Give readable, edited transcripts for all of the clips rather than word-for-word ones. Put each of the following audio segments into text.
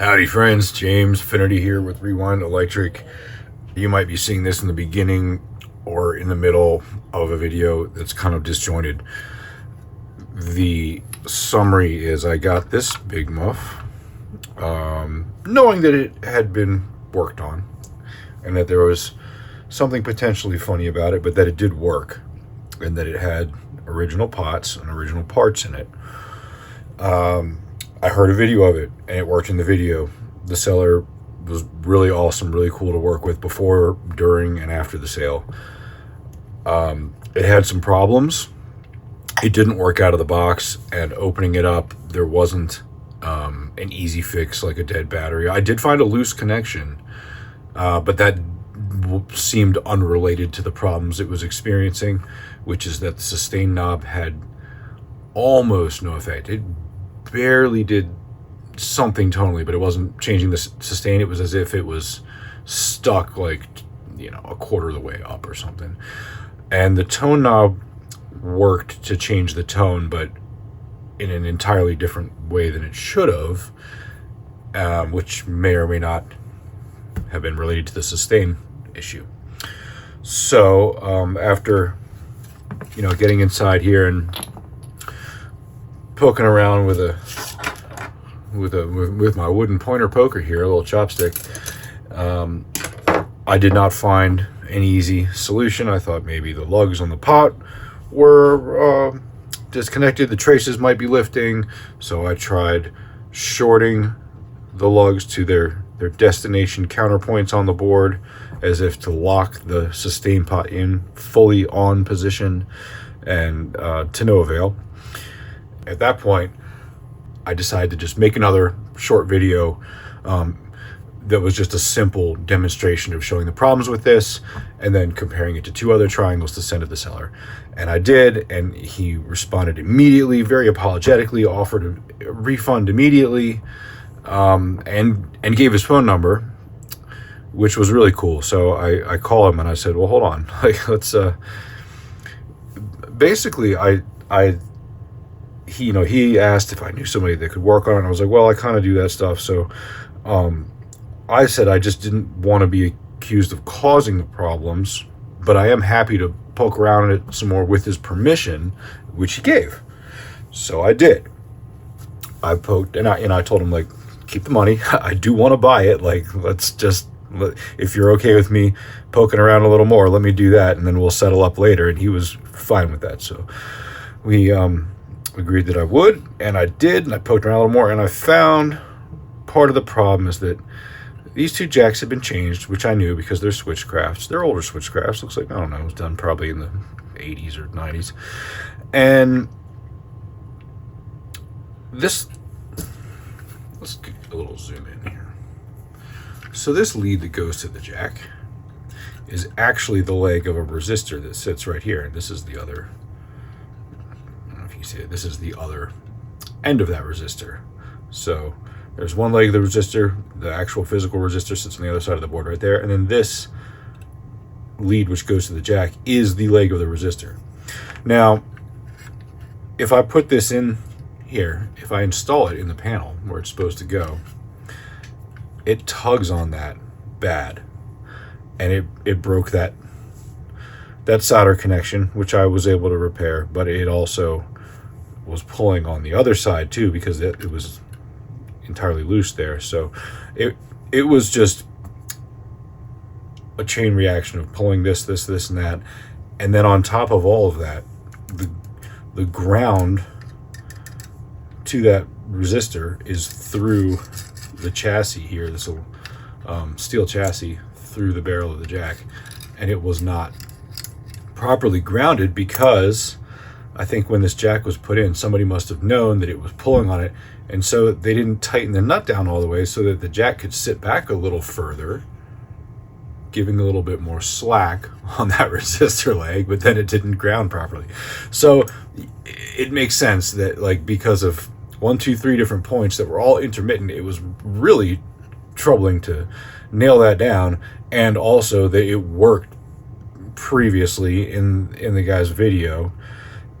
Howdy friends, James Finity here with Rewind Electric. You might be seeing this in the beginning or in the middle of a video that's kind of disjointed. The summary is I got this big muff, knowing that it had been worked on and that there was something potentially funny about it, but that it did work and that it had original pots and original parts in it. I heard a video of it and it worked in the video. The seller was really awesome, really cool to work with before, during, and after the sale. It had some problems. It didn't work out of the box, and opening it up, there wasn't an easy fix like a dead battery. I did find a loose connection, but that seemed unrelated to the problems it was experiencing, which is that the sustain knob had almost no effect. It barely did something tonally, but it wasn't changing the sustain. It was as if it was stuck, like, a quarter of the way up or something. And the tone knob worked to change the tone, but in an entirely different way than it should have, which may or may not have been related to the sustain issue. So after getting inside here and poking around with my wooden pointer poker here, a little chopstick, I did not find an easy solution. I thought maybe the lugs on the pot were disconnected, the traces might be lifting, so I tried shorting the lugs to their destination counterpoints on the board, as if to lock the sustain pot in fully on position, and to no avail. At that point, I decided to just make another short video that was just a simple demonstration of showing the problems with this and then comparing it to two other triangles to send to the seller. And I did, and he responded immediately, very apologetically, offered a refund immediately, and gave his phone number, which was really cool. So I called him and I said, well, hold on, like, let's basically he asked if I knew somebody that could work on it, and I was like, well, I kind of do that stuff. So I said I just didn't want to be accused of causing the problems, but I am happy to poke around in it some more with his permission, which he gave. So I did. I poked, and I told him, like, keep the money. I do want to buy it. Like, if you're okay with me poking around a little more, let me do that, and then we'll settle up later. And he was fine with that. So we agreed that I would, and I did, and I poked around a little more, and I found part of the problem is that these two jacks had been changed, which I knew because they're switchcrafts. They're older switchcrafts. Looks like, I don't know, it was done probably in the 80s or 90s. And this, let's get a little zoom in here. So this lead that goes to the jack is actually the leg of a resistor that sits right here. And this is the other, I don't know if you see it, this is the other end of that resistor. So there's one leg of the resistor, the actual physical resistor sits on the other side of the board right there, and then this lead which goes to the jack is the leg of the resistor. Now, if I put this in here, if I install it in the panel where it's supposed to go, it tugs on that bad, and it broke that solder connection, which I was able to repair, but it also was pulling on the other side too, because it was entirely loose there. So it was just a chain reaction of pulling this and that, and then on top of all of that, the ground to that resistor is through the chassis here, this steel chassis, through the barrel of the jack, and it was not properly grounded because I think when this jack was put in, somebody must have known that it was pulling on it, and so they didn't tighten the nut down all the way so that the jack could sit back a little further, giving a little bit more slack on that resistor leg, but then it didn't ground properly. So it makes sense that, like, because of 1, 2, 3 different points that were all intermittent, it was really troubling to nail that down, and also that it worked previously in the guy's video.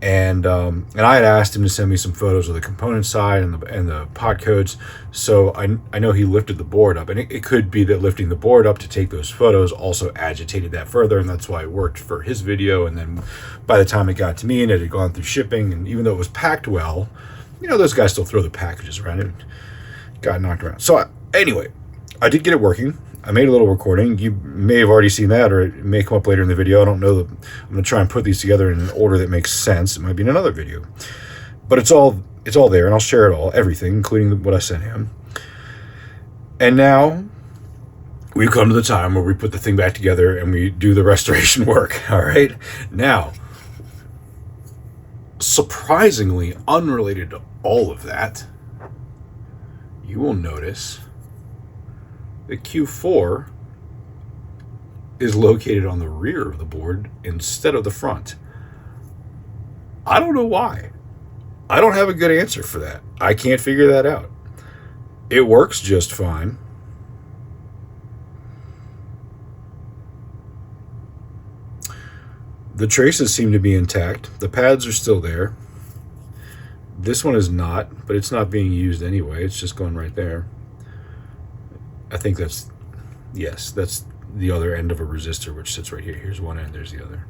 And I had asked him to send me some photos of the component side and the pot codes. So I know he lifted the board up, and it could be that lifting the board up to take those photos also agitated that further, and that's why it worked for his video. And then by the time it got to me and it had gone through shipping, and even though it was packed well, you know, those guys still throw the packages around. It got knocked around. So anyway, I did get it working. I made a little recording. You may have already seen that, or it may come up later in the video. I don't know. I'm going to try and put these together in an order that makes sense. It might be in another video. But it's all there, and I'll share it all, everything, including what I sent him. And now we've come to the time where we put the thing back together and we do the restoration work, all right? Now, surprisingly unrelated to all of that, you will notice the Q4 is located on the rear of the board instead of the front. I don't know why. I don't have a good answer for that. I can't figure that out. It works just fine. The traces seem to be intact. The pads are still there. This one is not, but it's not being used anyway. It's just going right there. I think that's the other end of a resistor, which sits right here. Here's one end, there's the other.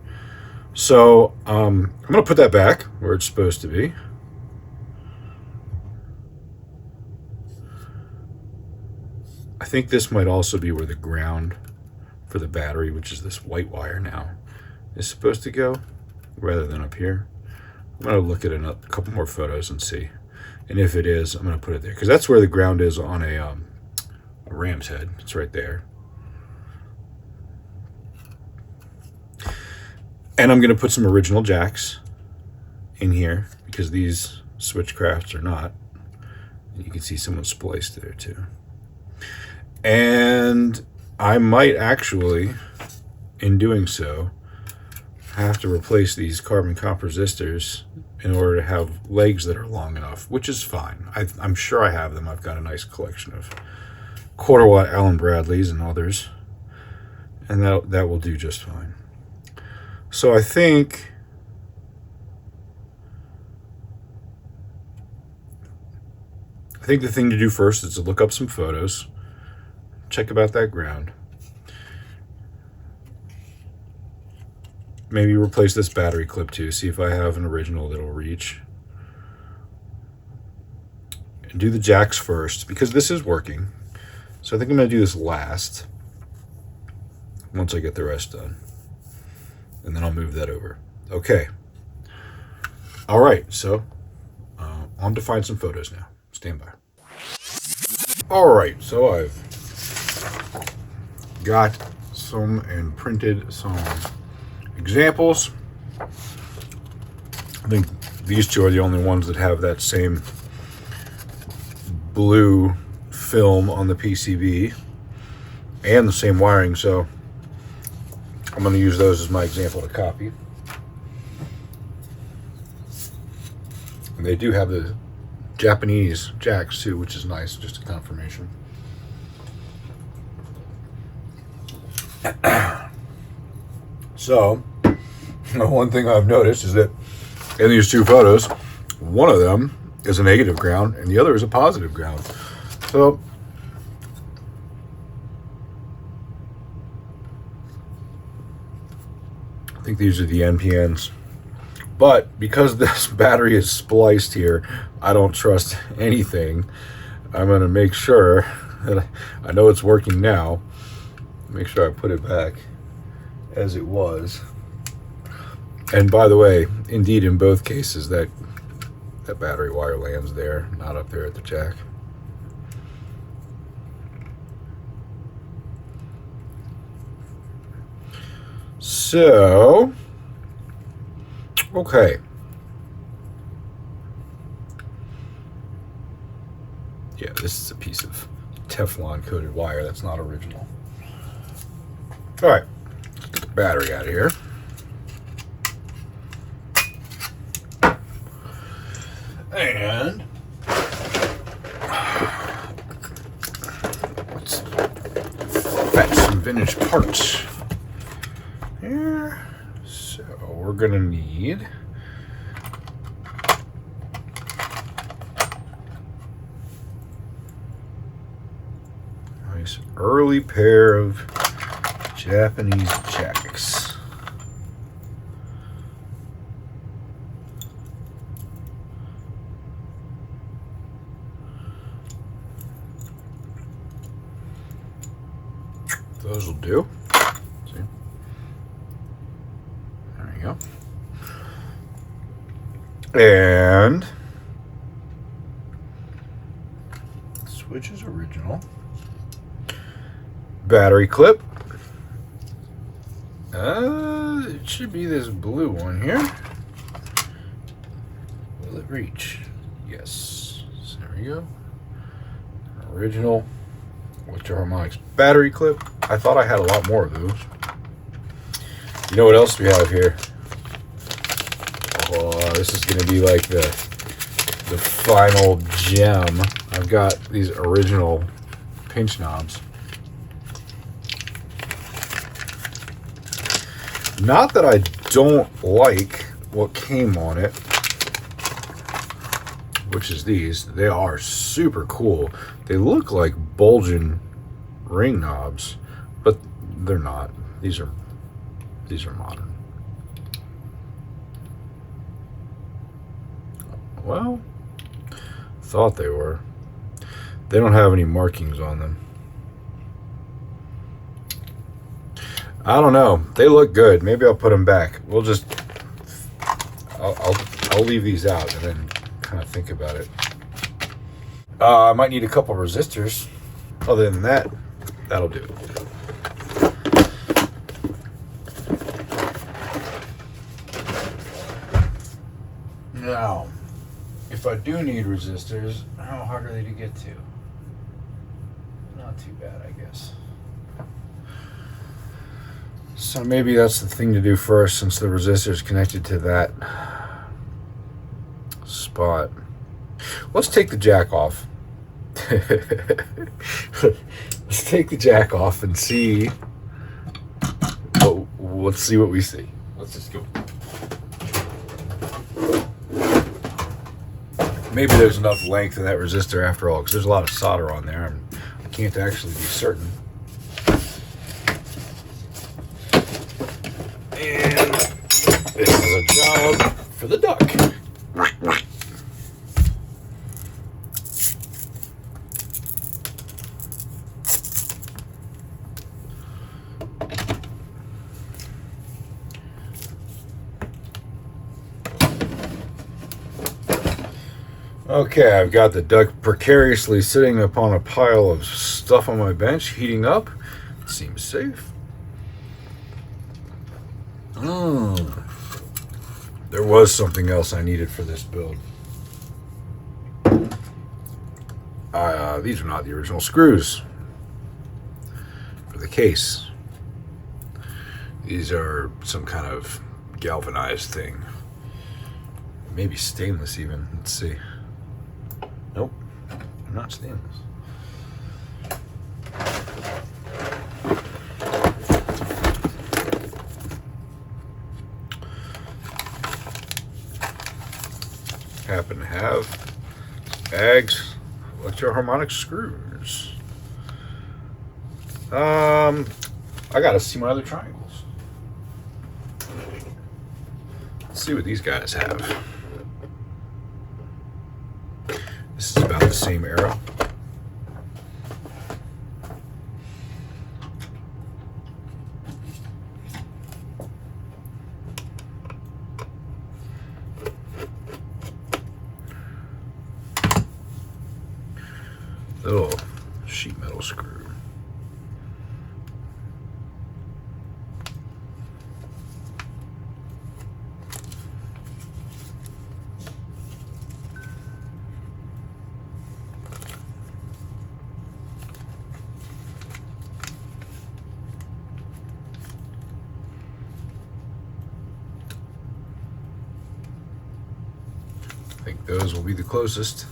So I'm going to put that back where it's supposed to be. I think this might also be where the ground for the battery, which is this white wire now, is supposed to go, rather than up here. I'm going to look at a couple more photos and see. And if it is, I'm going to put it there, because that's where the ground is on a ram's head. It's right there. And I'm going to put some original jacks in here, because these switchcrafts are not. And you can see someone spliced there too. And I might actually, in doing so, have to replace these carbon copper resistors in order to have legs that are long enough, which is fine. I'm sure I have them. I've got a nice collection of quarter-watt Allen Bradleys and others, and that will do just fine. So I think the thing to do first is to look up some photos, check about that ground, maybe replace this battery clip too, see if I have an original that'll reach, and do the jacks first, because this is working. So I think I'm going to do this last, once I get the rest done. And then I'll move that over. Okay. All right, so on to find some photos now. Stand by. All right, so I've got some and printed some examples. I think these two are the only ones that have that same blue film on the PCB and the same wiring, so I'm going to use those as my example to copy. And they do have the Japanese jacks too, which is nice, just a confirmation. So, one thing I've noticed is that in these two photos, one of them is a negative ground and the other is a positive ground. So, I think these are the NPNs. But because this battery is spliced here, I don't trust anything. I'm going to make sure that I know it's working now. Make sure I put it back as it was. And by the way, indeed, in both cases, that battery wire lands there, not up there at the jack. So, okay. Yeah, this is a piece of Teflon coated wire that's not original. All right, let's get the battery out of here. And let's fetch some vintage parts here. So we're gonna need Nice early pair of Japanese jacks. Those will do. See? There you go. And switch is original. Battery clip. It should be this blue one here. Will it reach? Yes. So there we go. Original Electro-Harmonix battery clip. I thought I had a lot more of those. You know what else we have here? Oh, this is going to be like the final gem. I've got these original pinch knobs. Not that I don't like what came on it, which is these. They are super cool. They look like bulging ring knobs, but they're not. These are modern. Well, thought they were. They don't have any markings on them. I don't know. They look good. Maybe I'll put them back. We'll just I'll leave these out and then kind of think about it. I might need a couple resistors. Other than that, that'll do. Now, if I do need resistors, how hard are they to get to? Not too bad, I guess. So maybe that's the thing to do first, since the resistor is connected to that spot. Let's take the jack off. Let's take the jack off and see. Let's see what we see. Let's just go. Maybe there's enough length in that resistor after all, because there's a lot of solder on there, and I can't actually be certain. And this is a job for the duck. Okay, I've got the duck precariously sitting upon a pile of stuff on my bench, heating up. Seems safe. There was something else I needed for this build. These are not the original screws for the case. These are some kind of galvanized thing. Maybe stainless even. Let's see. Nope, they're not stainless. Happen to have bags, Electro-Harmonix screws. I gotta see my other triangles. Let's see what these guys have. This is about the same era. Little sheet metal screw. I think those will be the closest.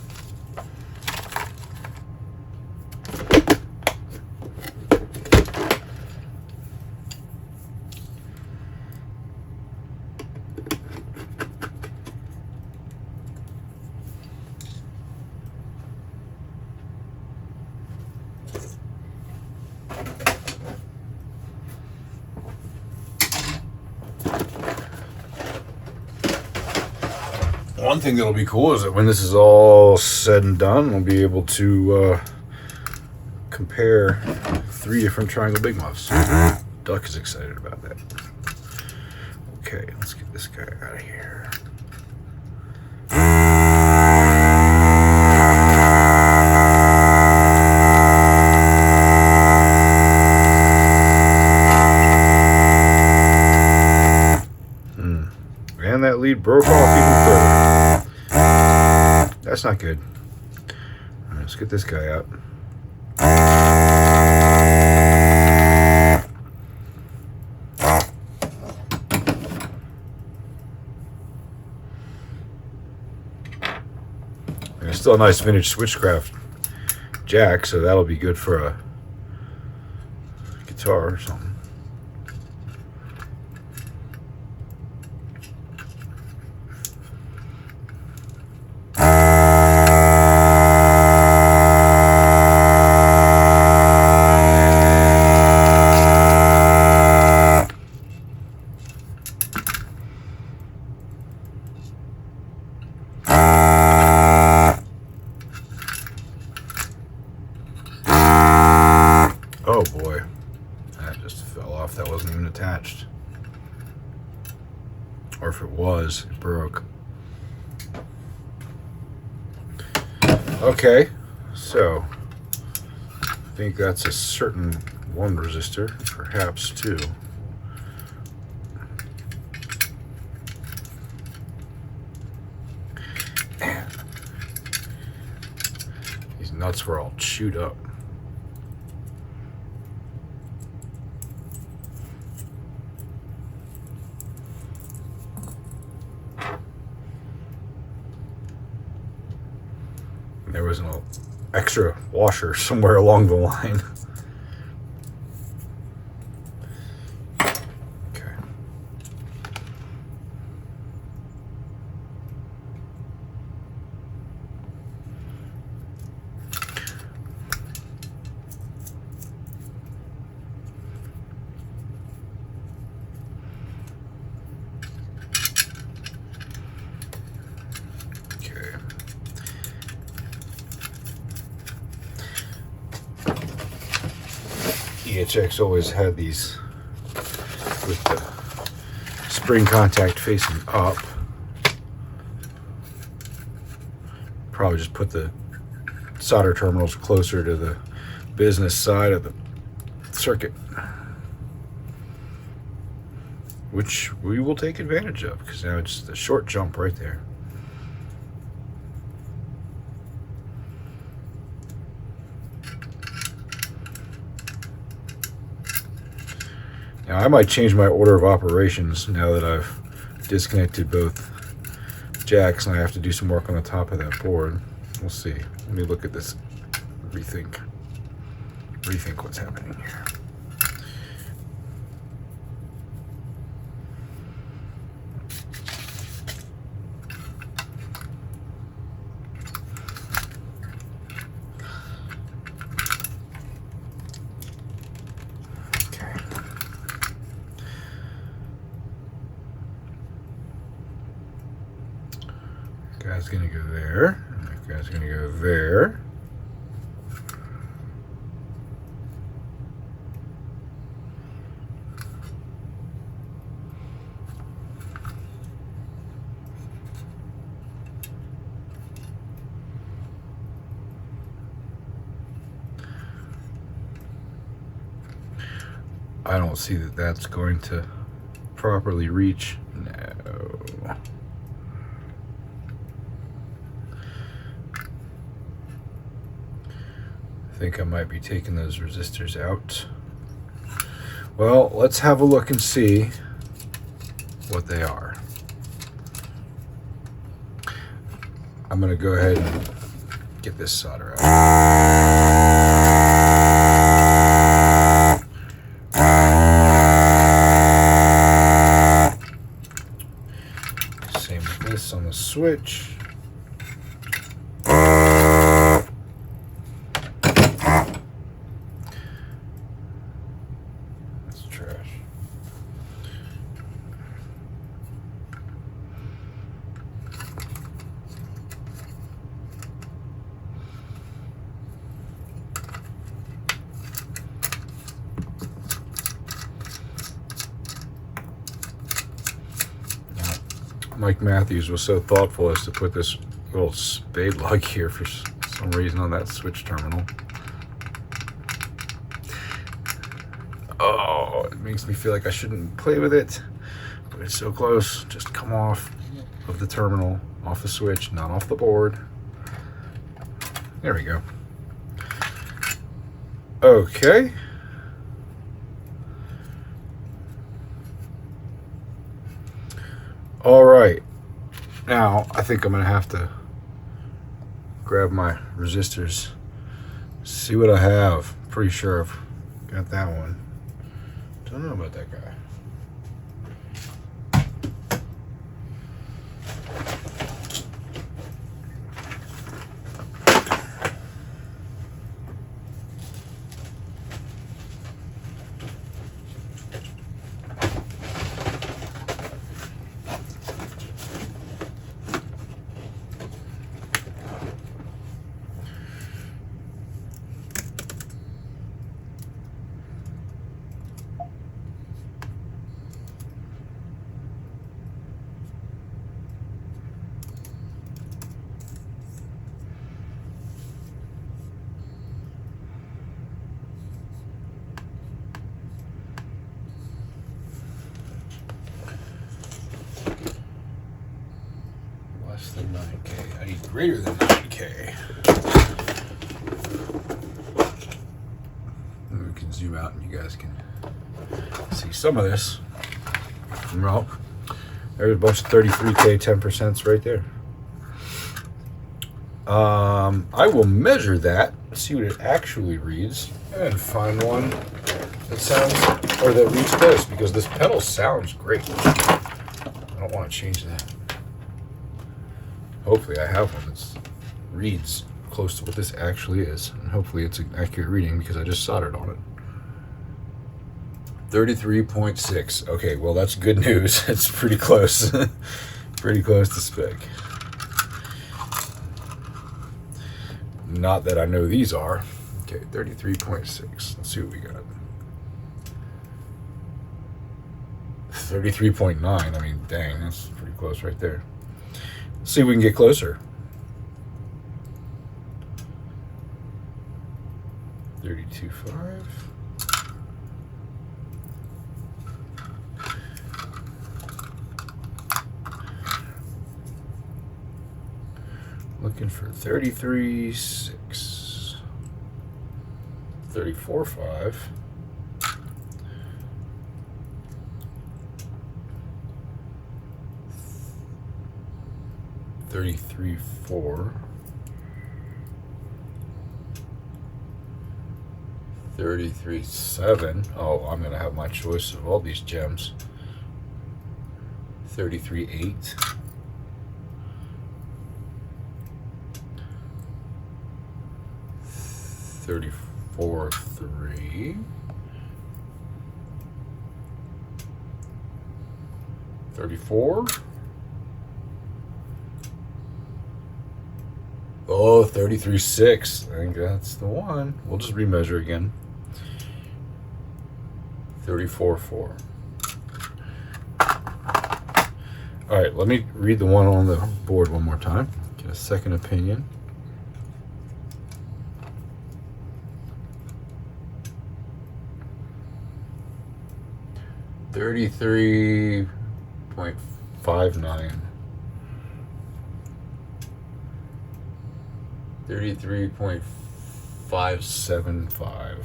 one thing that'll be cool is that when this is all said and done, we'll be able to compare 3 different triangle big muffs. Duck is excited about that. Okay, let's get this guy out of here. And that lead broke off even further. That's not good. All right, let's get this guy out. There's still a nice vintage Switchcraft jack, so that'll be good for a guitar or something. Oh boy, that just fell off. That wasn't even attached. Or if it was, it broke. Okay, so I think that's a certain 1 resistor, perhaps 2. Man, these nuts were all chewed up. There was an extra washer somewhere along the line. Okay. EHX always had these with the spring contact facing up. Probably just put the solder terminals closer to the business side of the circuit, which we will take advantage of because now it's the short jump right there. Now I might change my order of operations now that I've disconnected both jacks and I have to do some work on the top of that board. We'll see. Let me look at this, rethink what's happening here. Guy's gonna go there. That guy's gonna go there. I don't see that that's going to properly reach. No. I think I might be taking those resistors out. Well, let's have a look and see what they are. I'm going to go ahead and get this solder out. Same with this on the switch. Mike Matthews was so thoughtful as to put this little spade lug here for some reason on that switch terminal. Oh, it makes me feel like I shouldn't play with it, but it's so close. Just come off of the terminal, off the switch, not off the board. There we go. Okay. All right. Now, I think I'm going to have to grab my resistors, see what I have. Pretty sure I've got that one. Don't know about that guy. Less than 9K. I need greater than 9K. We can zoom out and you guys can see some of this. Well, there's a bunch of 33K 10% right there. I will measure that, see what it actually reads, and find one that sounds, or that reads close, because this pedal sounds great. I don't want to change that. Hopefully I have one that reads close to what this actually is, and hopefully it's an accurate reading because I just soldered on it. 33.6. Okay, well that's good news. It's pretty close. Pretty close to spec. Not that I know these are. Okay, 33.6. Let's see what we got. 33.9. I mean, dang, that's pretty close right there. Let's see if we can get closer. 32.5. Looking for 33.6. 34.5. 33.4. 33.7. Oh, I'm gonna have my choice of all these gems. 33.8. 34.3. 34. Oh, 33.6. I think that's the one. We'll just remeasure again. 34.4. All right, let me read the one on the board one more time. Get a second opinion. $33.59. 33.575.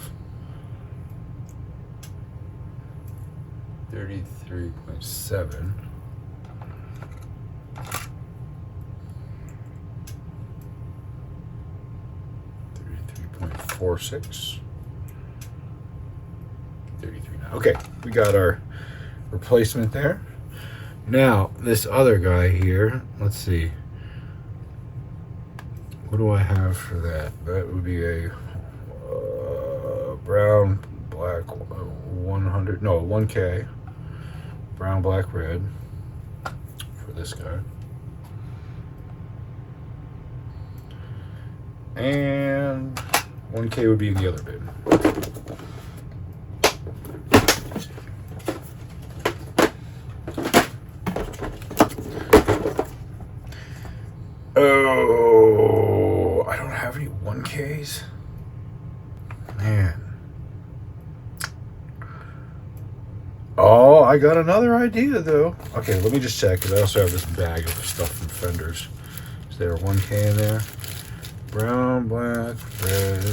33.7. 33.46. 33.9. Okay, we got our replacement there. Now, this other guy here, let's see. What do I have for that? That would be a brown, black, 100, no, 1K. Brown, black, red for this guy. And 1K would be in the other bin. Oh, I don't have any 1Ks. Man. Oh, I got another idea though. Okay, let me just check because I also have this bag of stuff from Fenders. Is there a 1K in there? Brown, black, red.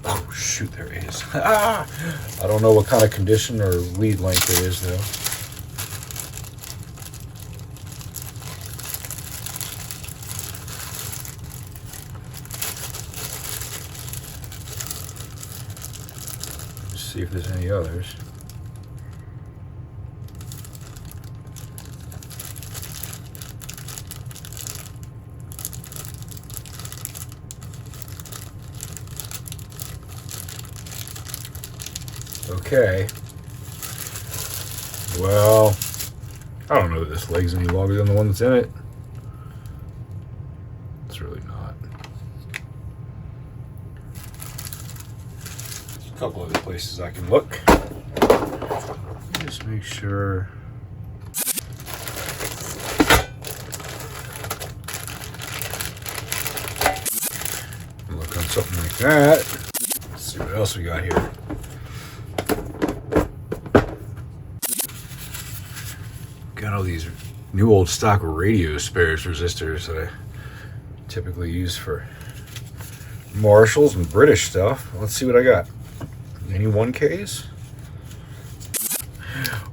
Oh shoot, there is. I don't know what kind of condition or lead length it is though. See if there's any others. Okay. Well, I don't know that this leg's any longer than the one that's in it. It's really not. There's a couple other places I can look. Just make sure. Look on something like that. Let's see what else we got here. Got all these new old stock radio spares resistors that I typically use for Marshalls and British stuff. Let's see what I got. Any 1Ks?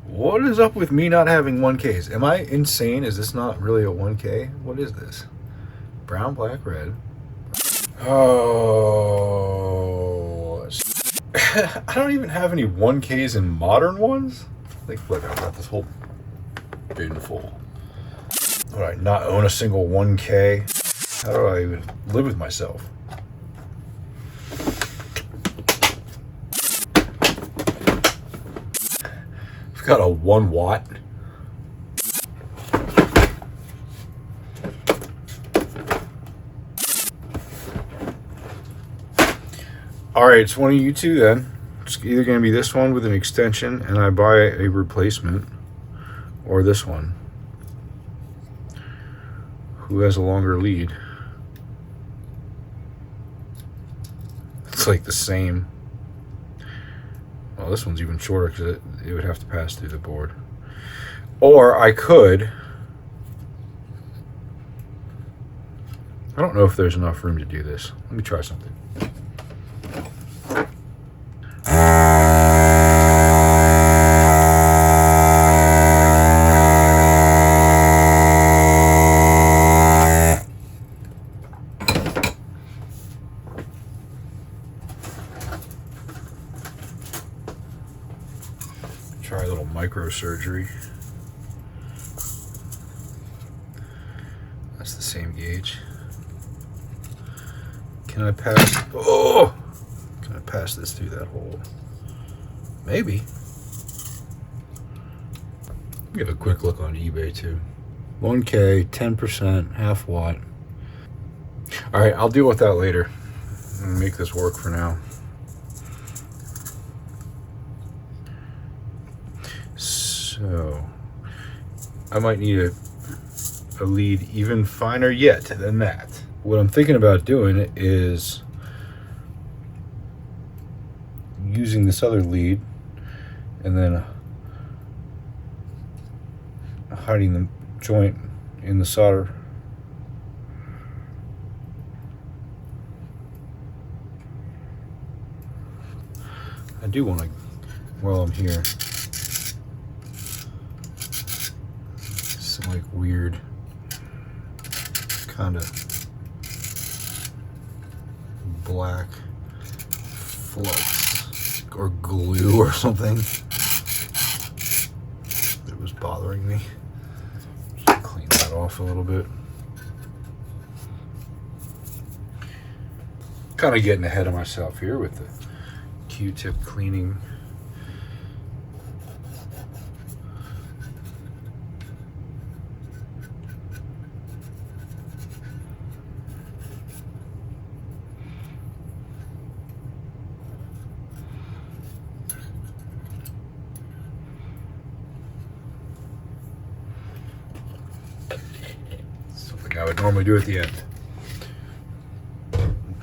What is up with me not having 1Ks? Am I insane? Is this not really a 1K? What is this? Brown, black, red. Oh. I don't even have any 1Ks in modern ones. Like, look, I've got this whole bin full. Would I not own a single 1K? How do I even live with myself? I've got a 1 watt. Alright, it's one of you two then. It's either going to be this one with an extension and I buy a replacement, or this one, who has a longer lead. It's like the same. Well, this one's even shorter because it would have to pass through the board. Or I could. I don't know if there's enough room to do this. Let me try something. Try a little microsurgery. That's the same gauge. Can I pass? Oh! Can I pass this through that hole? Maybe. Give a quick look on eBay too. 1K, 10%, half watt. All right, I'll deal with that later. I'm gonna make this work for now. So I might need a lead even finer yet than that. What I'm thinking about doing is using this other lead and then hiding the joint in the solder. I do want to, while I'm here, some like weird kind of black flux or glue or something that was bothering me. Just clean that off a little bit. Kind of getting ahead of myself here with the Q-tip cleaning. I would normally do at the end.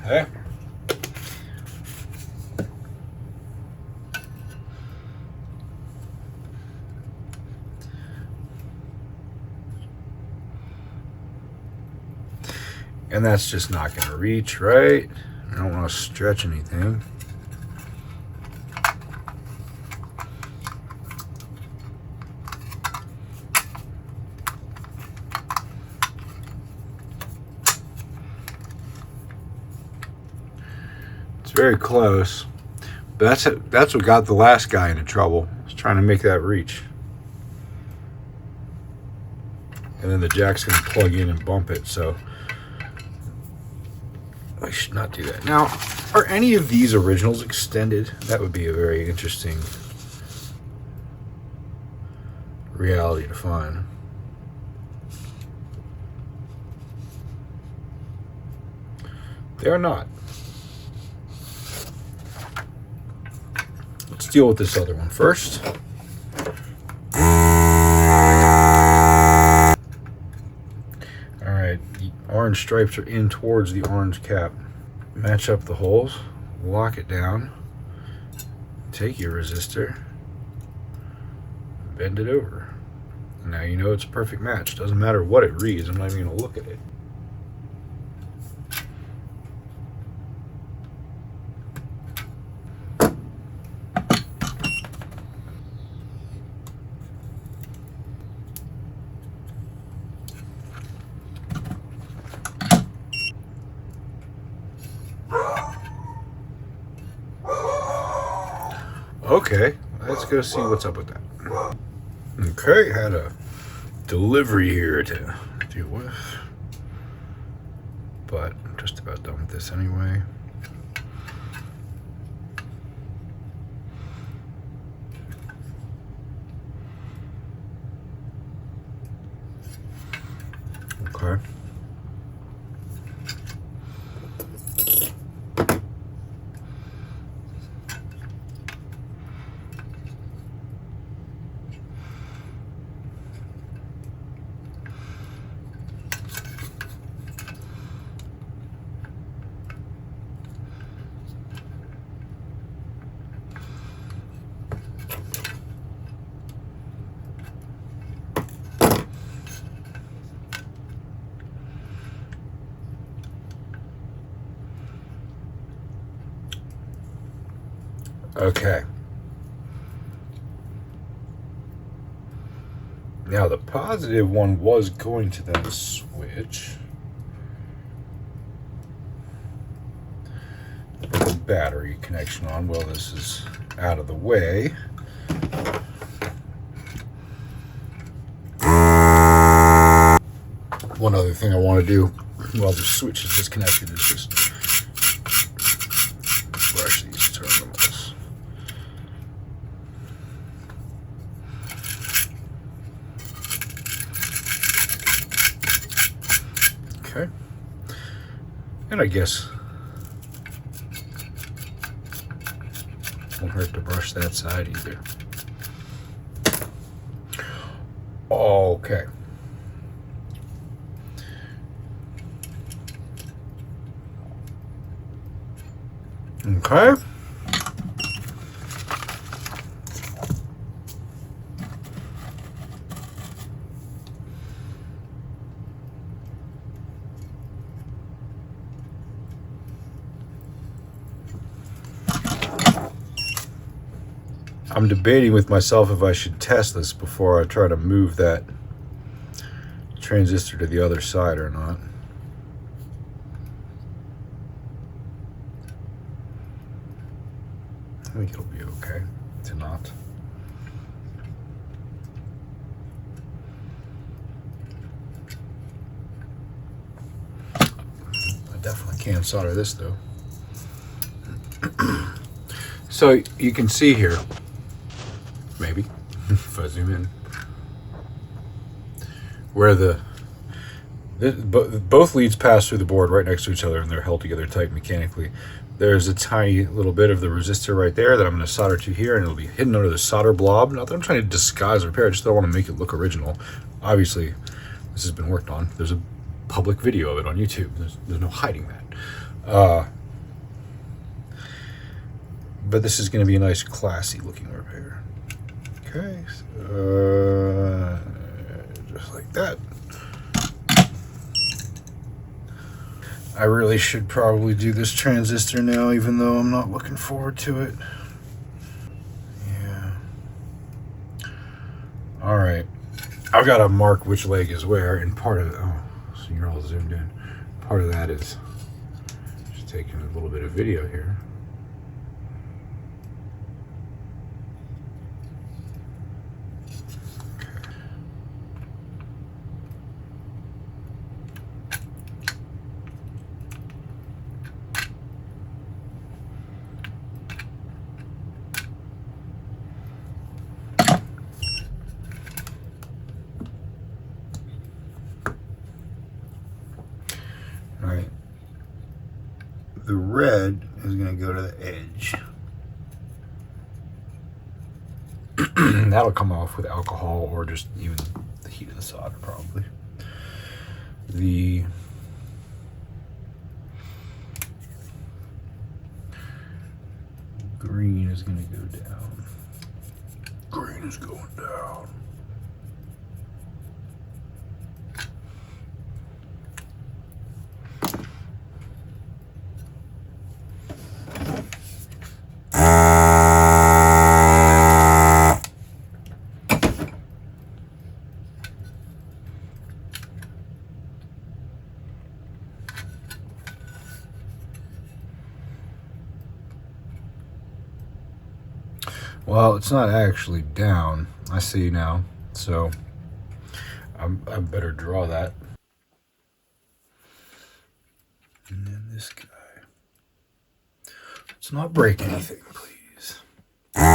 Okay. And that's just not going to reach, right? I don't want to stretch anything. It's very close. But that's what got the last guy into trouble. Was trying to make that reach. And then the jack's going to plug in and bump it, so I should not do that. Now, are any of these originals extended? That would be a very interesting reality to find. They are not. Let's deal with this other one first. Alright, the orange stripes are in towards the orange cap. Match up the holes, lock it down, take your resistor, bend it over. Now you know it's a perfect match. Doesn't matter what it reads, I'm not even going to look at it. Okay, let's go see what's up with that. Okay, had a delivery here to deal with, but I'm just about done with this anyway. Okay. Okay. Now the positive one was going to then switch. Put the battery connection on. Well, this is out of the way. One other thing I want to do while the switch is disconnected is just brush these terminals. Okay. And I guess won't hurt to brush that side either. Okay. Okay. I'm debating with myself if I should test this before I try to move that transistor to the other side or not. I think it'll be okay to not. I definitely can solder this though. So you can see here, maybe, if I zoom in, where both leads pass through the board right next to each other and they're held together tight mechanically. There's a tiny little bit of the resistor right there that I'm going to solder to here, and it'll be hidden under the solder blob. Not that I'm trying to disguise or repair, I just don't want to make it look original. Obviously, this has been worked on. There's a public video of it on YouTube. There's no hiding that. But this is going to be a nice, classy looking repair. Okay, so, just like that. I really should probably do this transistor now, even though I'm not looking forward to it. Yeah. All right. I've got to mark which leg is where, and part of it, oh, so you're all zoomed in. Part of that is just taking a little bit of video here. Right. The red is going to go to the edge. That'll come off with alcohol or just even the heat of the solder, probably. The green is going to go down. Green is going down. Well, it's not actually down. I see now. So I better draw that. And then this guy. Let's not break anything, please. Now,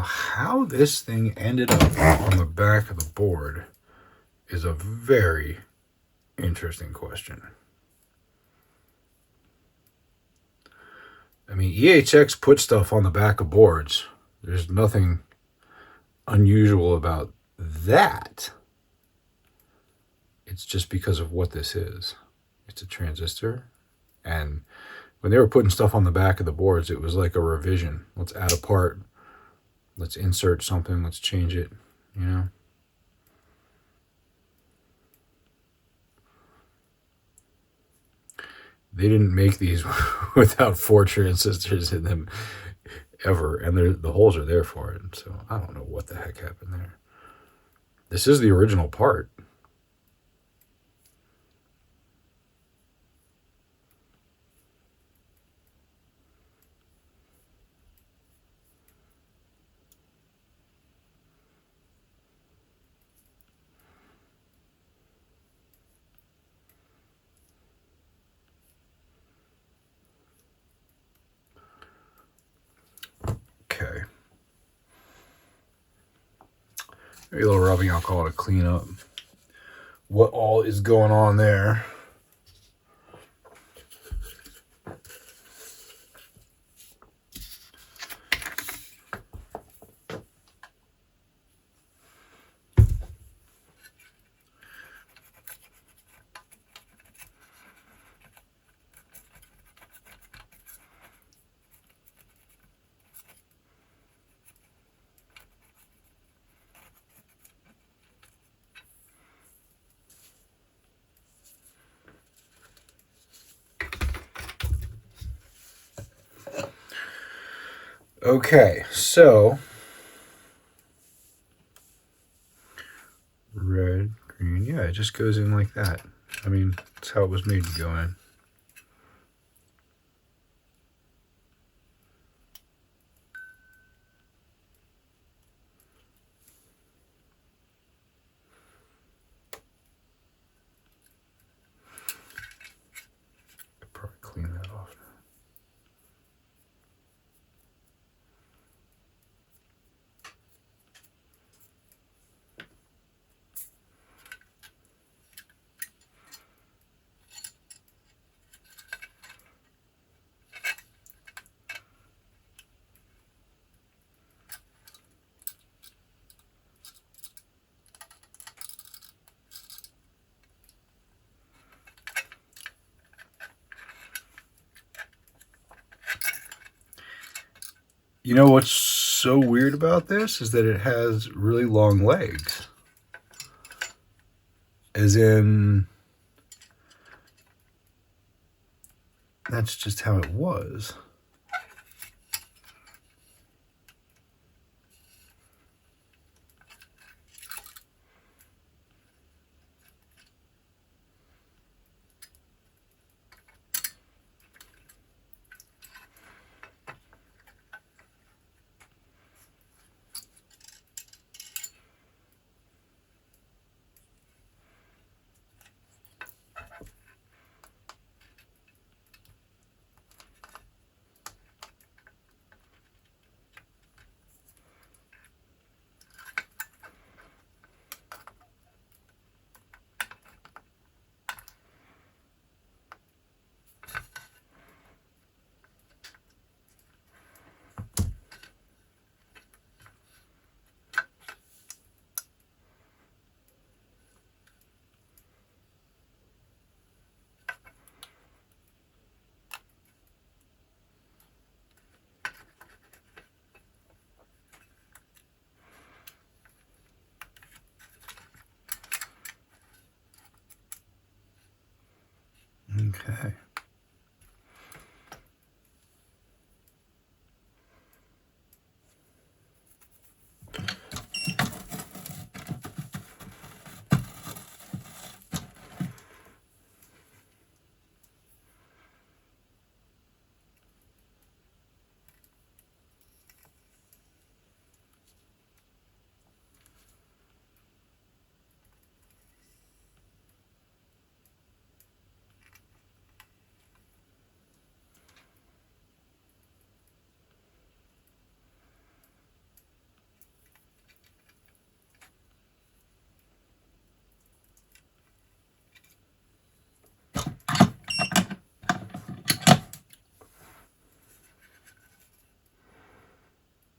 how this thing ended up on the back of the board is a very interesting question. I mean, EHX puts stuff on the back of boards. There's nothing unusual about that. It's just because of what this is. It's a transistor. And when they were putting stuff on the back of the boards, it was like a revision. Let's add a part. Let's insert something. Let's change it, you know? They didn't make these without 4 transistors in them ever, and the holes are there for it. So I don't know what the heck happened there. This is the original part. Okay. Maybe a little rubbing alcohol to clean up what all is going on there. Okay, so red, green, yeah, it just goes in like that. I mean, that's how it was made to go in. Could probably clean that off now. You know what's so weird about this is that it has really long legs. As in, that's just how it was. Okay.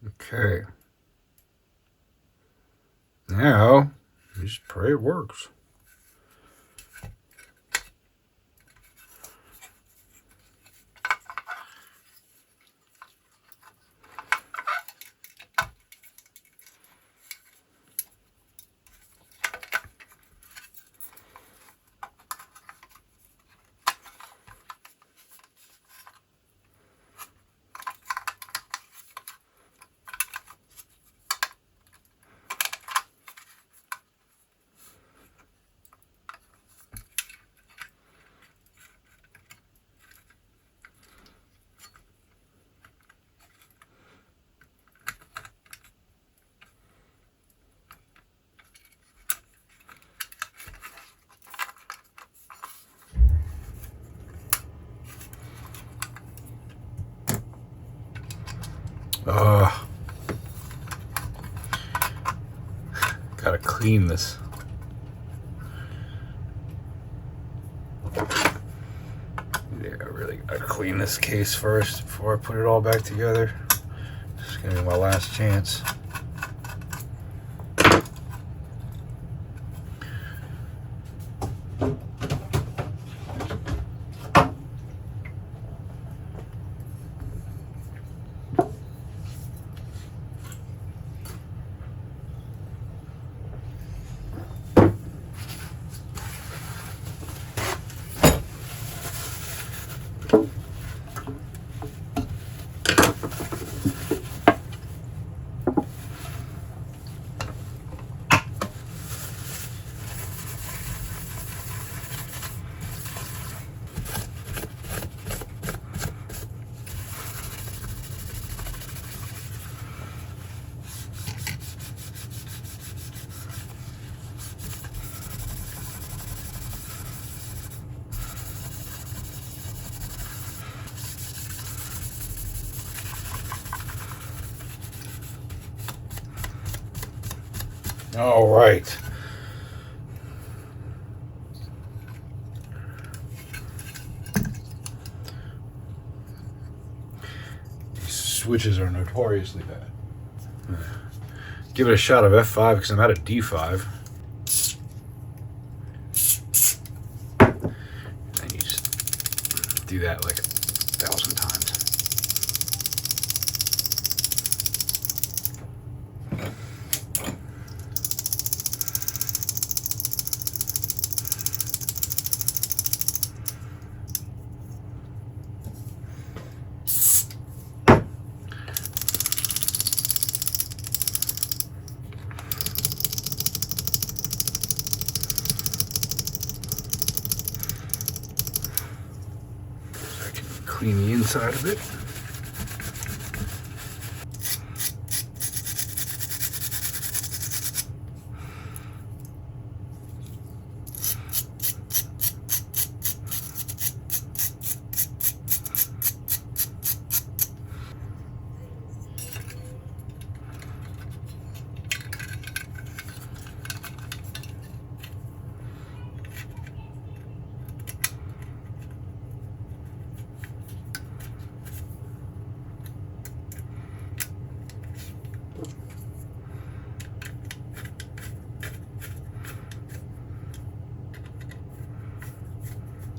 Okay. Now, just pray it works. Gotta clean this. Yeah, I really gotta clean this case first before I put it all back together. This is gonna be my last chance. All right. These switches are notoriously bad. Give it a shot of F5 because I'm at a D5. And you just do that like 1,000 times. clean the inside of it.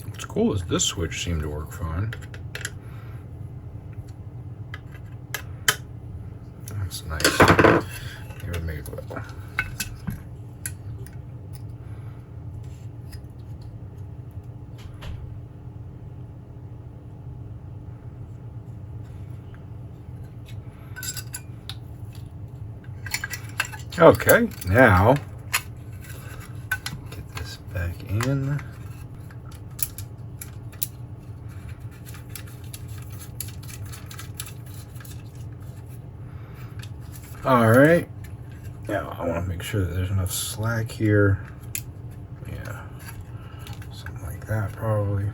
What's cool is this switch seemed to work fine. That's nice. It would make it well. Okay, now get this back in. All right, now I want to make sure that there's enough slack here. Yeah, something like that probably.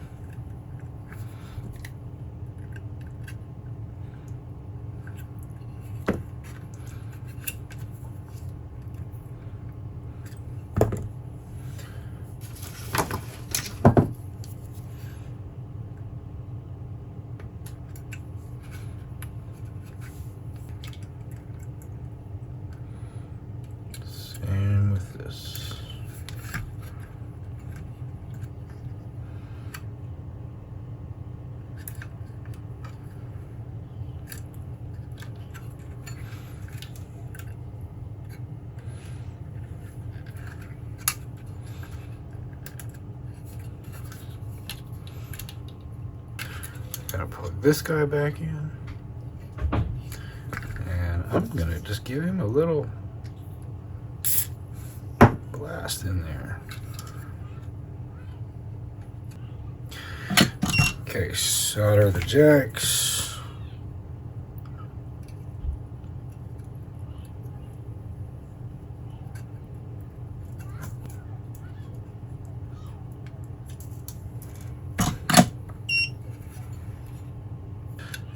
Same with this. Gotta plug this guy back in. And I'm gonna just give him a little blast in there. Okay, solder the jacks.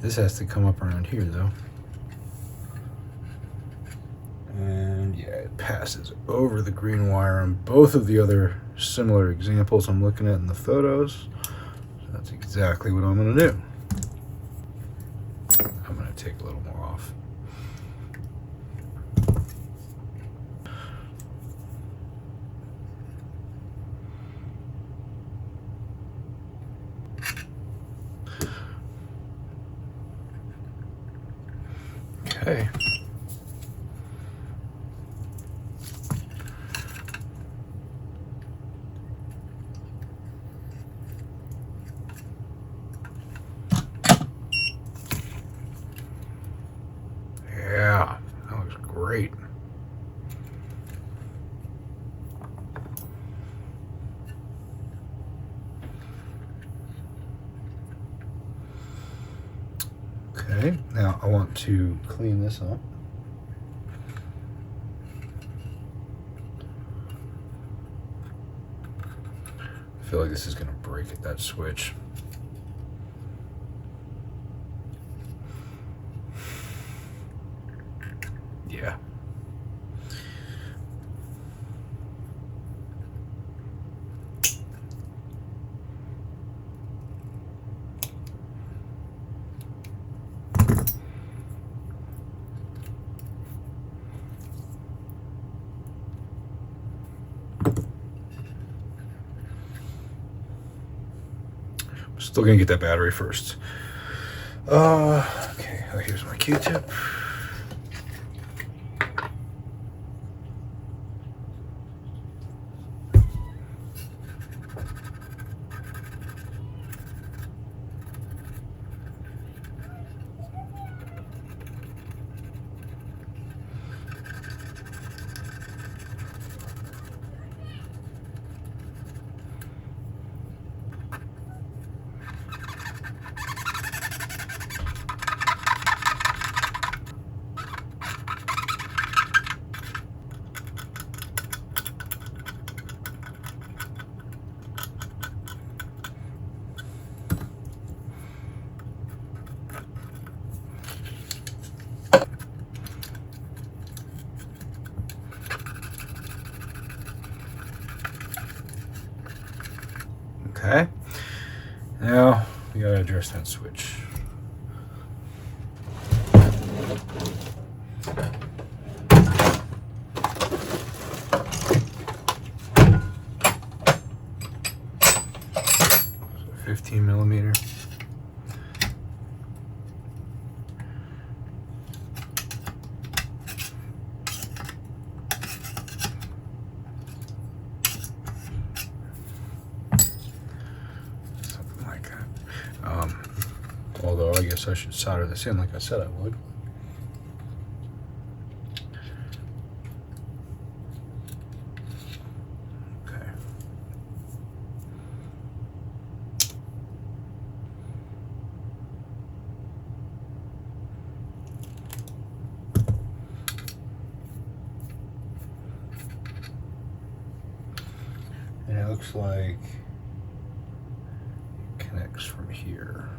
This has to come up around here though. And yeah, it passes over the green wire on both of the other similar examples I'm looking at in the photos. So that's exactly what I'm gonna do. I'm gonna take a little more off. Okay. Yeah, that looks great. Okay, now I want to clean this up. I feel like this is going to break at that switch. Yeah. Still gonna get that battery first. Okay, oh, here's my Q-tip. Okay. Now we gotta address that switch. So 15 millimeter. Although I guess I should solder this in like I said I would. Okay. And it looks like it connects from here.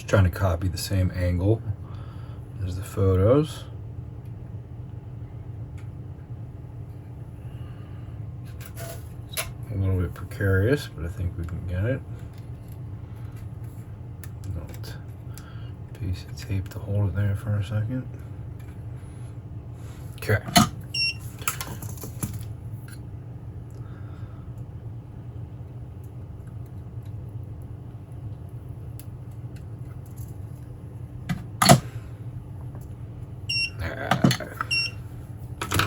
Trying to copy the same angle as the photos. It's a little bit precarious, but I think we can get it. Little piece of tape to hold it there for a second. Okay.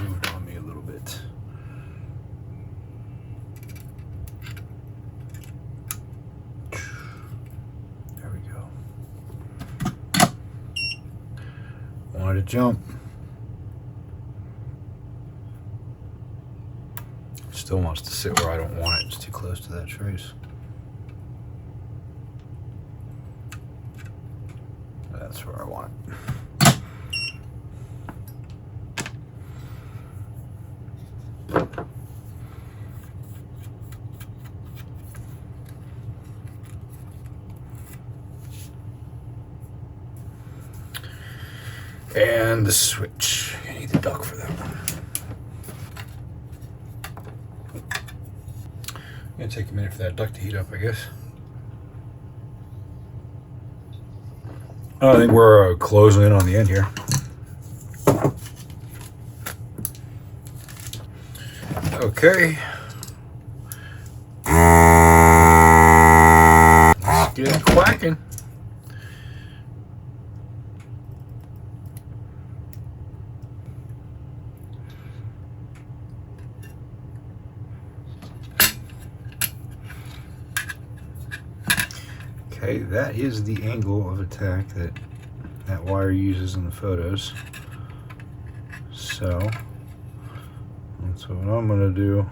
Moved on me a little bit. There we go. Wanted to jump. Still wants to sit where I don't want it. It's too close to that trace. That's where I want it. And the switch. I need the duck for that one. Gonna take a minute for that duck to heat up, I guess. I think we're closing in on the end here. Okay. Let's get it quacking. Okay, that is the angle of attack that that wire uses in the photos. So that's what I'm gonna do.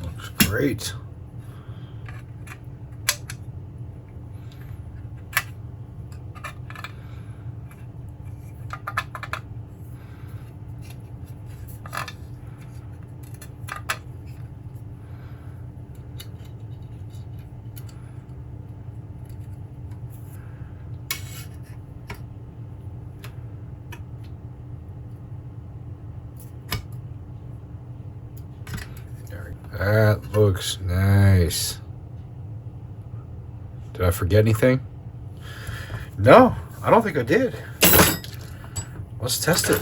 Looks great. That looks nice. Did I forget anything? No, I don't think I did. Let's test it.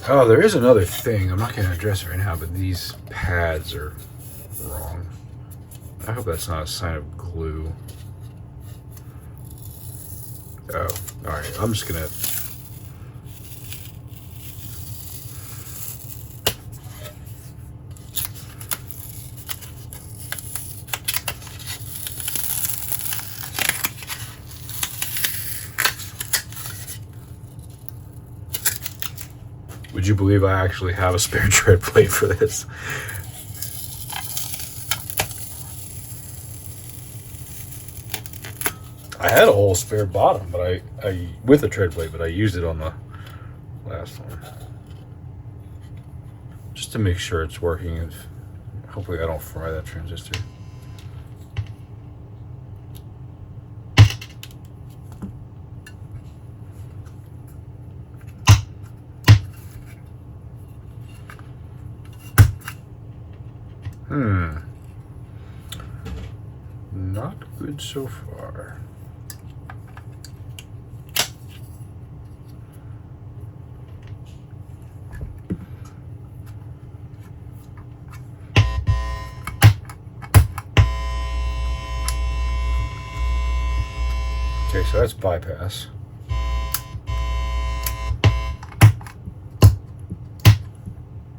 Oh, there is another thing. I'm not going to address it right now, but these pads are wrong. I hope that's not a sign of glue. Oh, all right. I'm just going to... Would you believe I actually have a spare tread plate for this? I had a whole spare bottom, but I with a tread plate, but I used it on the last one just to make sure it's working. And hopefully, I don't fry that transistor. Not good so far. Okay, so that's bypass.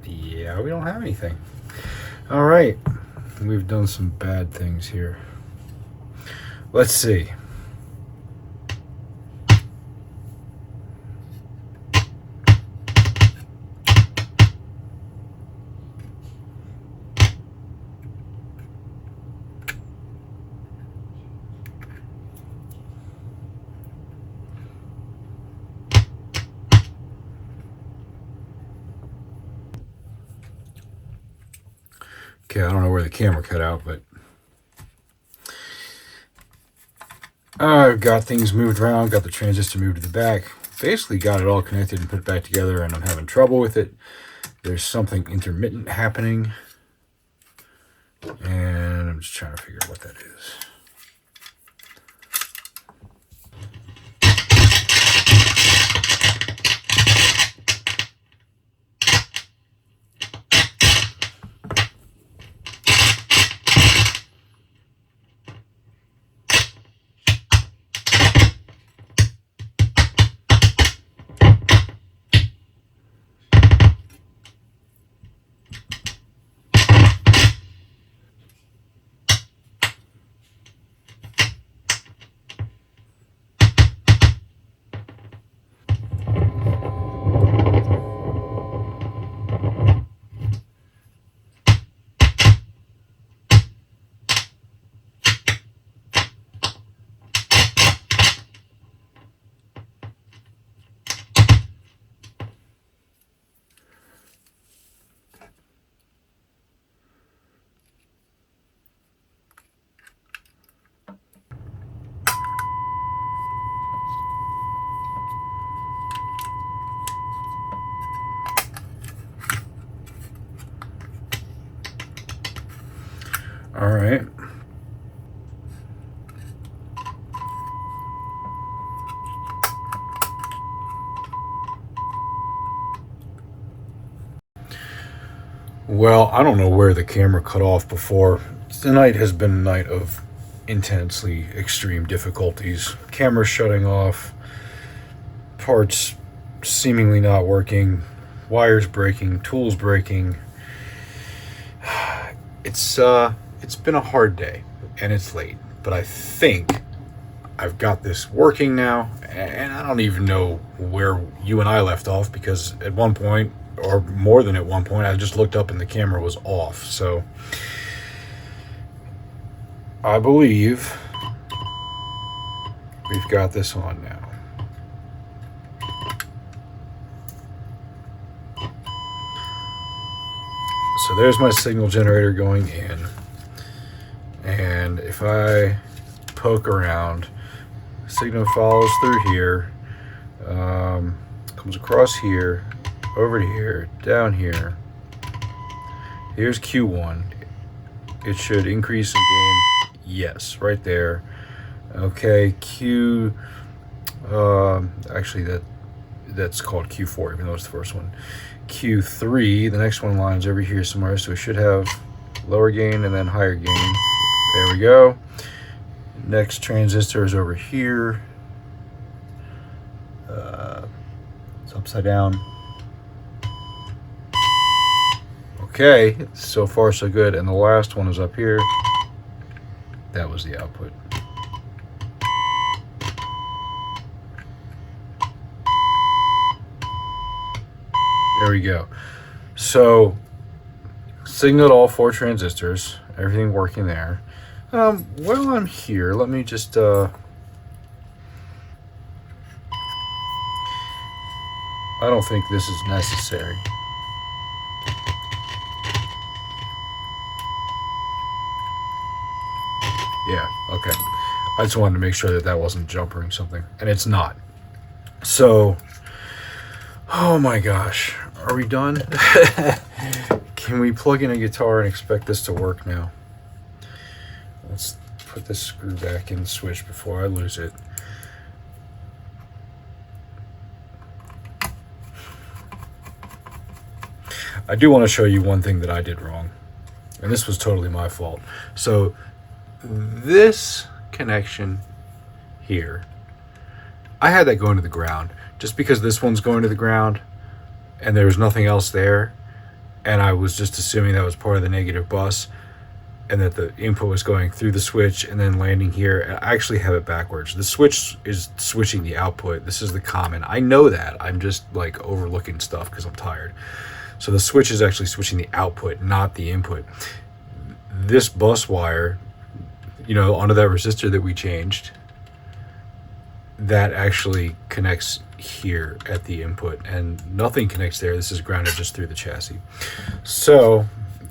Yeah, we don't have anything. All right, we've done some bad things here. Let's see. Okay, I don't know where the camera cut out, but I've got things moved around, got the transistor moved to the back, basically got it all connected and put back together, and I'm having trouble with it. There's something intermittent happening, and I'm just trying to figure out what that is. All right. Well, I don't know where the camera cut off before. Tonight has been a night of intensely extreme difficulties. Camera shutting off, parts seemingly not working, wires breaking, tools breaking. It's been a hard day, and it's late, but I think I've got this working now, and I don't even know where you and I left off, because at one point, or more than at one point, I just looked up and the camera was off. So I believe we've got this on now. So there's my signal generator going in, and if I poke around, signal follows through here, comes across here, over to here, down here. Here's Q1. It should increase in gain. Yes, right there. Okay, actually that's called Q4, even though it's the first one. Q3, the next one lines over here somewhere, so it should have lower gain and then higher gain. There we go. Next transistor is over here. It's upside down. Okay, so far so good. And the last one is up here. That was the output. There we go. So signaled all 4 transistors, everything working there. While I'm here, let me just I don't think this is necessary. Yeah, okay. I just wanted to make sure that that wasn't jumpering something, and it's not. So, oh my gosh, are we done? Can we plug in a guitar and expect this to work now? Let's put this screw back in the switch before I lose it. I do want to show you one thing that I did wrong, and this was totally my fault. So this connection here, I had that going to the ground just because this one's going to the ground and there was nothing else there, and I was just assuming that was part of the negative bus and that the input was going through the switch and then landing here. And I actually have it backwards. The switch is switching the output. This is the common. I know that. I'm just like overlooking stuff because I'm tired. So the switch is actually switching the output, not the input. This bus wire, you know, onto that resistor that we changed, that actually connects here at the input, and nothing connects there. This is grounded just through the chassis. So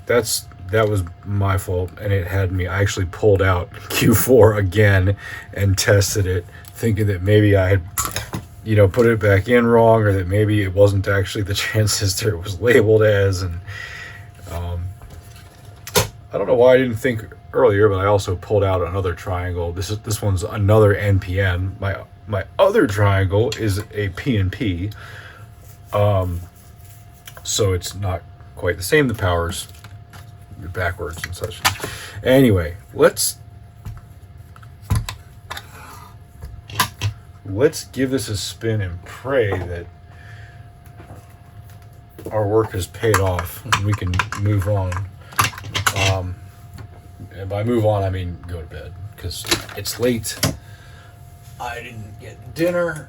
that was my fault, and it had me. I actually pulled out Q4 again and tested it, thinking that maybe I had, you know, put it back in wrong, or that maybe it wasn't actually the transistor it was labeled as. And I don't know why I didn't think earlier, but I also pulled out another triangle. This one's another NPN. My other triangle is a PNP, so it's not quite the same. The power's backwards and such. Anyway, let's give this a spin and pray that our work has paid off and we can move on. And by move on, I mean go to bed, because it's late. I didn't get dinner.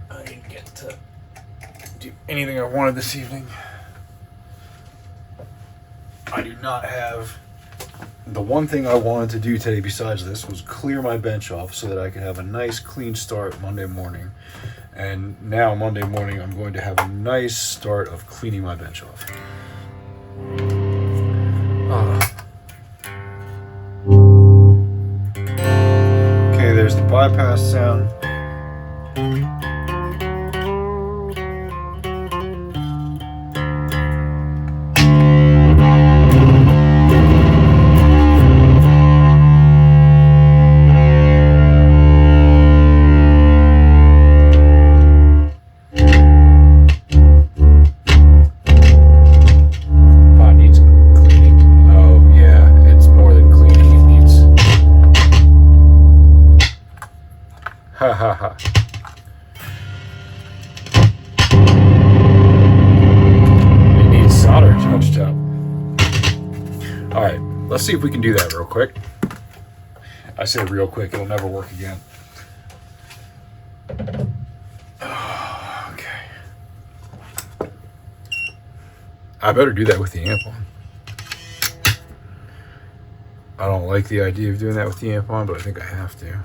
I didn't get to do anything I wanted this evening. I do not have... The one thing I wanted to do today besides this was clear my bench off so that I could have a nice clean start Monday morning. And now Monday morning I'm going to have a nice start of cleaning my bench off. Okay, there's the bypass sound. Ha ha ha. It needs solder touched up. Alright, let's see if we can do that real quick. I say real quick, it'll never work again. Okay. I better do that with the amp on. I don't like the idea of doing that with the amp on, but I think I have to.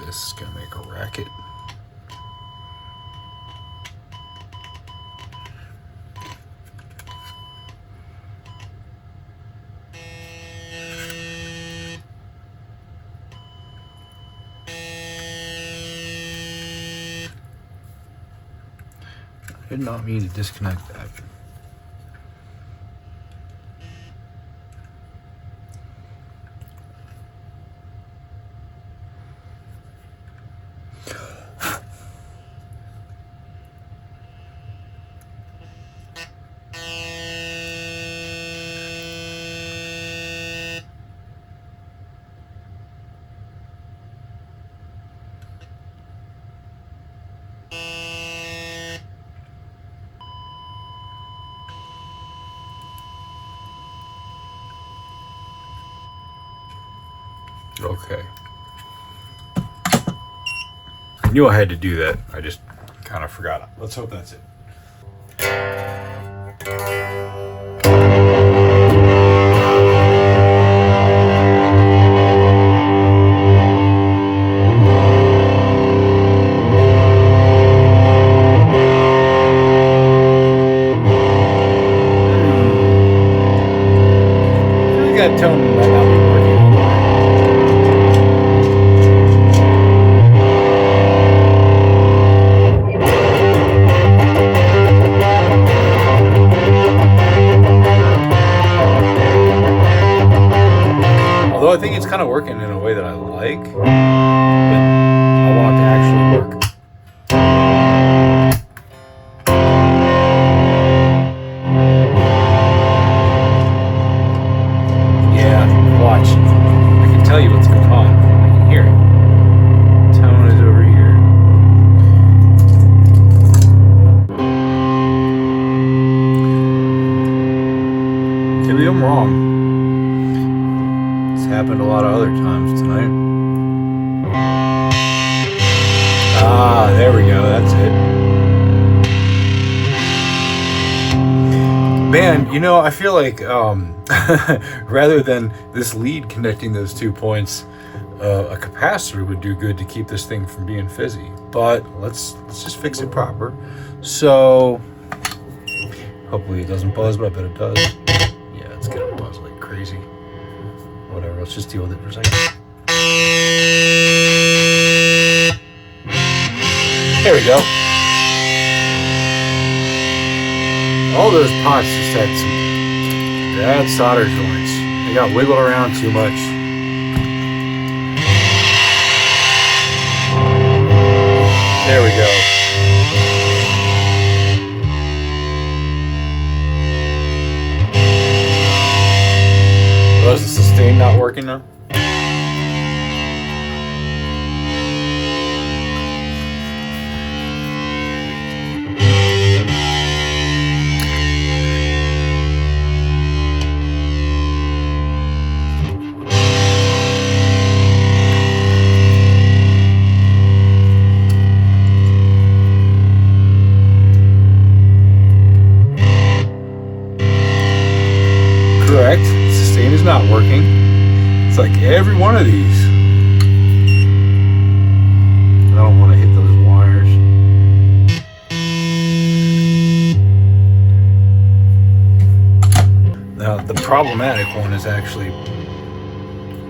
This is gonna make a racket. I did not mean to disconnect that. Okay. I knew I had to do that. I just kind of forgot. Let's hope that's it. That tone might not be working. Although I think it's kind of working in a way that I like, but I want it to actually work. Watch. I can tell you what's going on. I can hear it. Tone is over here. Maybe I'm wrong. It's happened a lot of other times tonight. Ah, there we go. That's it. Man, you know, I feel like rather than this lead connecting those 2 points, a capacitor would do good to keep this thing from being fizzy. But let's just fix it proper. So hopefully it doesn't buzz, but I bet it does. Yeah, it's gonna buzz like crazy. Whatever, let's just deal with it for a second. There we go. All those pots just had some bad solder joints. They got wiggled around too much. There we go. Was the sustain not working now? Correct. Sustain is not working. It's like every one of these. I don't want to hit those wires. Now, the problematic one is actually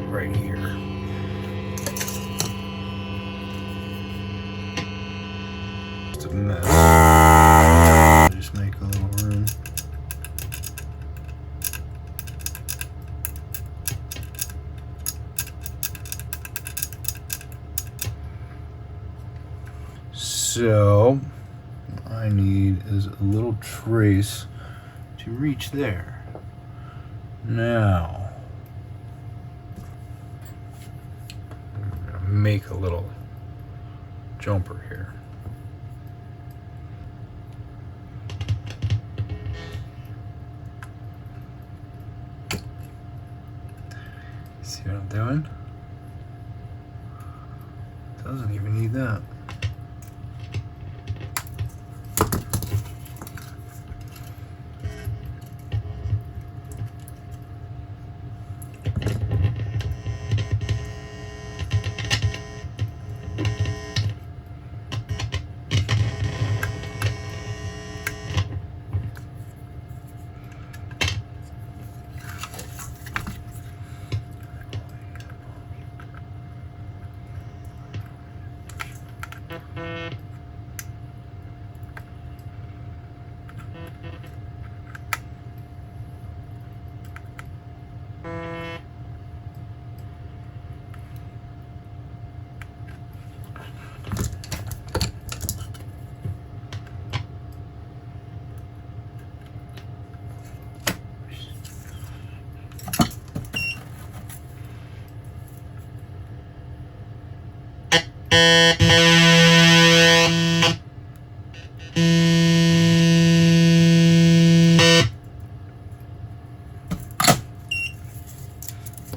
right here. Just a mess. Just make a little room. So, what I need is a little trace to reach there. Now, I'm going to make a little jumper here. See what I'm doing? Doesn't even need that.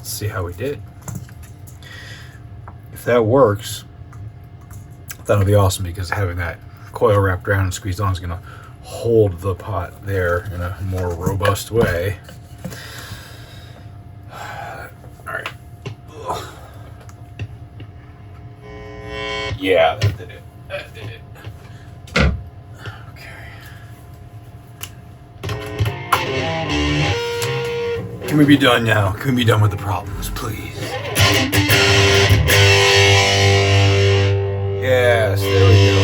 See how we did. If that works, that'll be awesome, because having that coil wrapped around and squeezed on is going to hold the pot there in a more robust way. All right. Yeah, that did it. That did it. Okay. Can we be done now? Can we be done with the problems, please? Yes, there we go.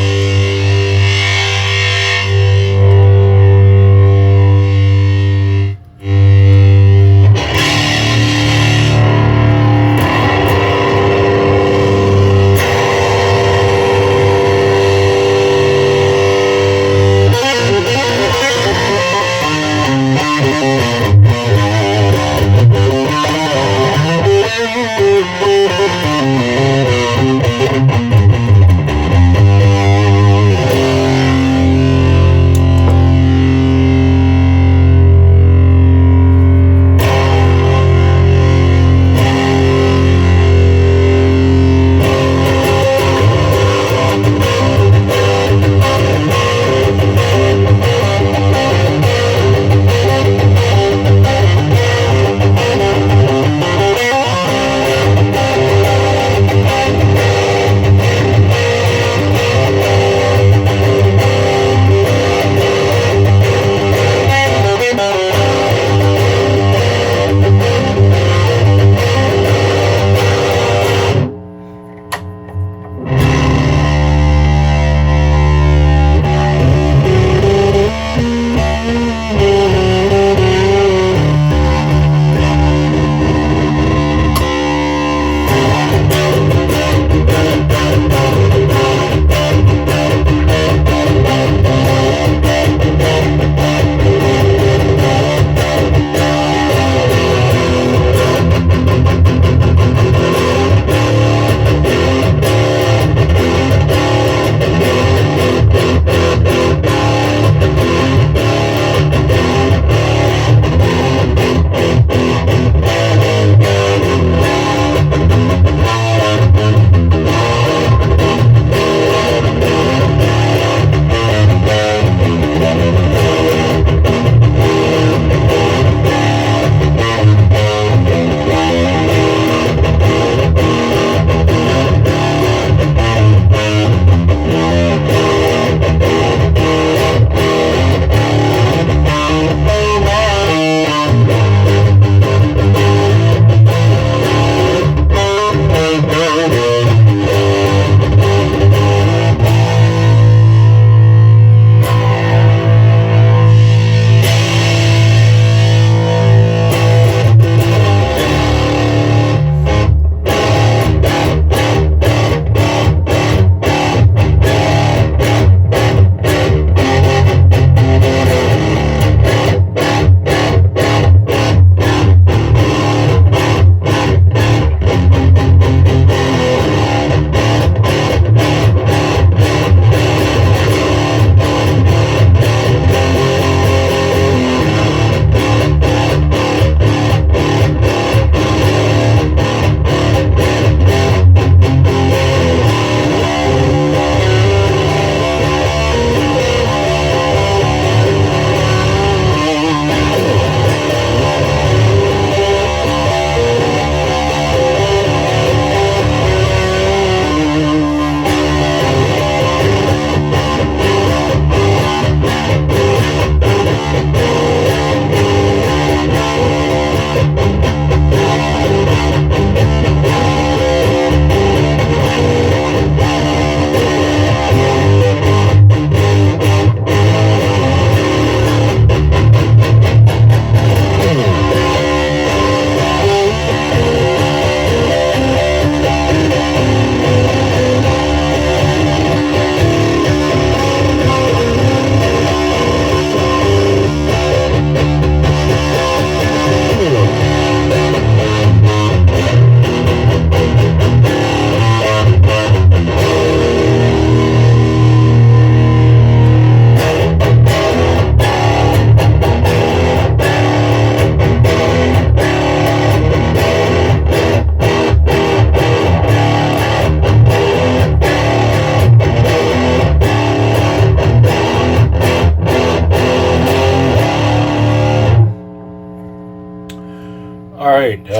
right.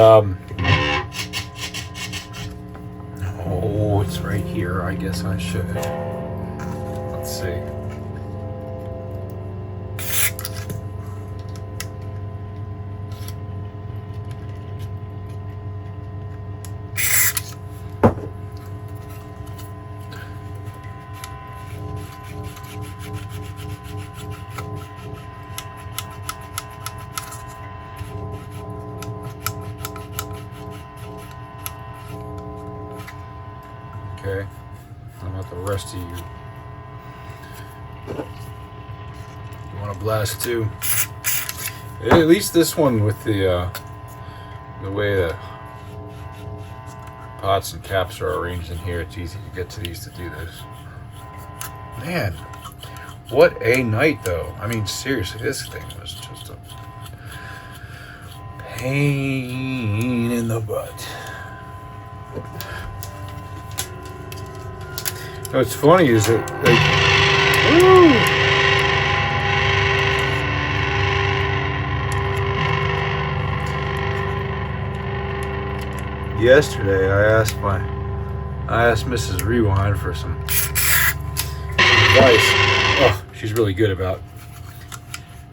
Oh, it's right here. I guess I should. Let's see. Okay, how about the rest of you? You want to blast too? At least this one with the way the pots and caps are arranged in here, it's easy to get to these to do this. Man, what a night though. I mean, seriously, this thing was just a pain in the butt. What's funny is that, like, yesterday I asked Mrs. Rewind for some advice. Oh, she's really good about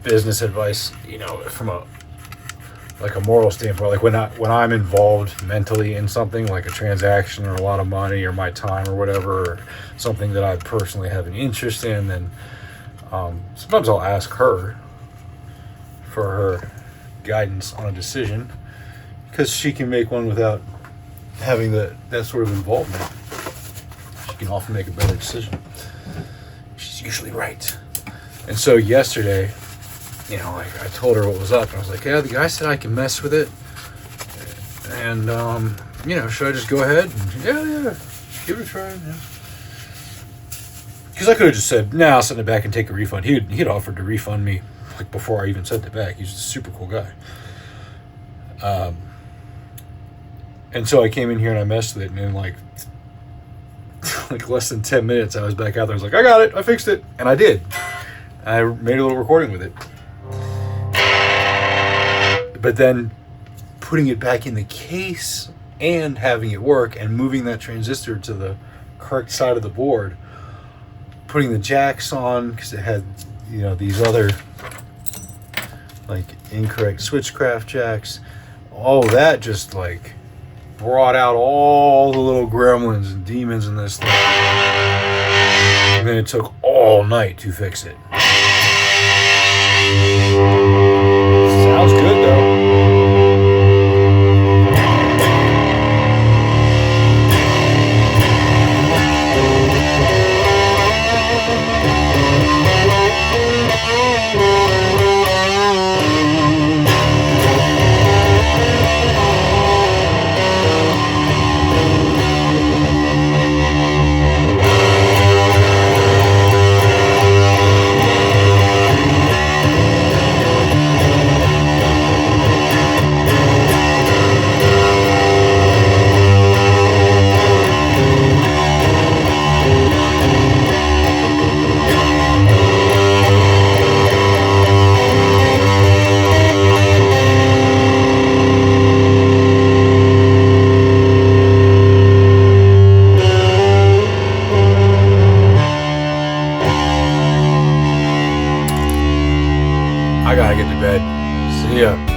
business advice, you know, from a moral standpoint. Like when I'm involved mentally in something like a transaction or a lot of money or my time or whatever, or something that I personally have an interest in, then sometimes I'll ask her for her guidance on a decision, because she can make one without having that sort of involvement. She can often make a better decision. She's usually right. And so yesterday, you know, I told her what was up, and I was like, yeah, the guy said I can mess with it, and you know, should I just go ahead? And, yeah, give it a try. Yeah. Because I could have just said, nah, I'll send it back and take a refund. He'd offered to refund me like before I even sent it back. He's a super cool guy. And so I came in here and I messed with it, and in like less than 10 minutes, I was back out there. I was like, I got it, I fixed it, and I did. I made a little recording with it. But then putting it back in the case and having it work and moving that transistor to the correct side of the board, putting the jacks on because it had, you know, these other like incorrect switchcraft jacks, all that just like brought out all the little gremlins and demons in this thing. And then it took all night to fix it. Sounds good though. I gotta get to bed. See ya.